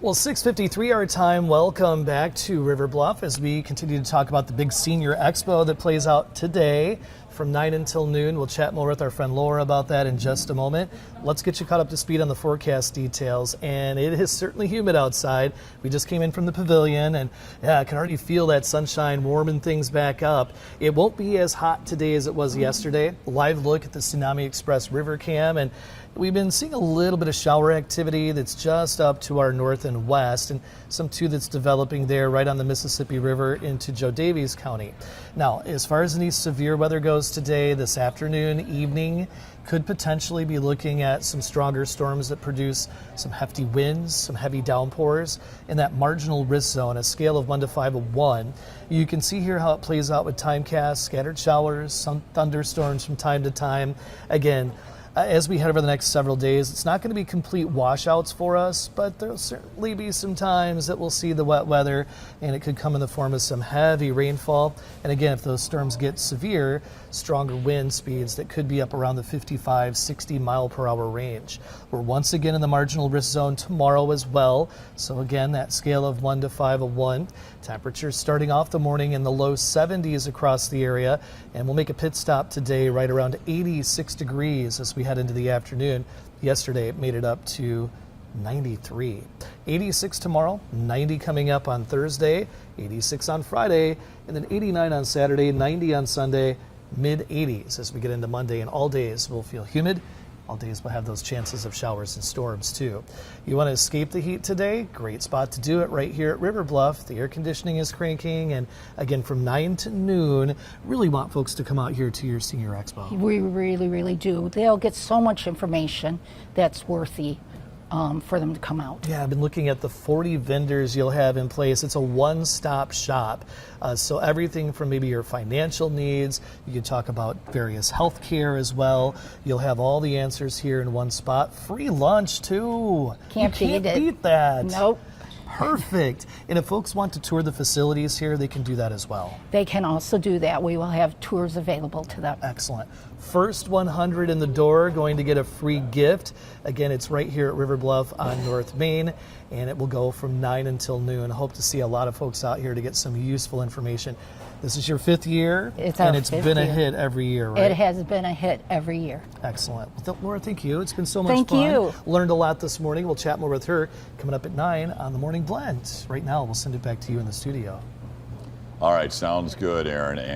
Well, 6:53 our time. Welcome back to River Bluff as we continue to talk about the big senior expo that plays out today from 9 until noon. We'll chat more with our friend Laura about that in just a moment. Let's get you caught up to speed on the forecast details. And it is certainly humid outside. We just came in from the pavilion and yeah, I can already feel that sunshine warming things back up. It won't be as hot today as it was yesterday. Live look at the Tsunami Express River Cam, and we've been seeing a little bit of shower activity that's just up to our north and west, and some too that's developing there right on the Mississippi River into Joe Daviess County. Now, as far as any severe weather goes today, this afternoon, evening, could potentially be looking at some stronger storms that produce some hefty winds, some heavy downpours in that marginal risk zone, a scale of 1 to 5 of 1. You can see here how it plays out with timecast, scattered showers, some thunderstorms from time to time. Again, as we head over the next several days, it's not going to be complete washouts for us, but there'll certainly be some times that we'll see the wet weather, and it could come in the form of some heavy rainfall. And again, if those storms get severe, stronger wind speeds that could be up around the 55, 60 mile per hour range. We're once again in the marginal risk zone tomorrow as well. So again, that scale of 1 to 5 of 1. Temperatures starting off the morning in the low 70s across the area, and we'll make a pit stop today right around 86 degrees as we head into the afternoon. Yesterday it made it up to 93. 86 tomorrow, 90 coming up on Thursday, 86 on Friday, and then 89 on Saturday, 90 on Sunday, mid 80s as we get into Monday, and all days will feel humid. All days will have those chances of showers and storms too. You want to escape the heat today? Great spot to do it right here at River Bluff. The air conditioning is cranking, and again from 9 to noon, really want folks to come out here to your Senior Expo. We really, really do. They'll get so much information that's worthy for them to come out. Yeah, I've been looking at the 40 vendors you'll have in place. It's a one-stop shop. So everything from maybe your financial needs, you can talk about various health care as well. You'll have all the answers here in one spot. Free lunch too. Can't beat that. Nope. Perfect. And if folks want to tour the facilities here, they can do that as well. They can also do that. We will have tours available to them. Excellent. First 100 in the door going to get a free gift. Again, it's right here at River Bluff on North Main, and it will go from 9 until noon. Hope to see a lot of folks out here to get some useful information. This is your 5th year, and it's been a hit every year, right? It has been a hit every year. Excellent. Well, Laura, thank you. It's been so much fun. Thank you. Learned a lot this morning. We'll chat more with her coming up at 9 on the Morning Blend. Right now, we'll send it back to you in the studio. All right, sounds good, Aaron. And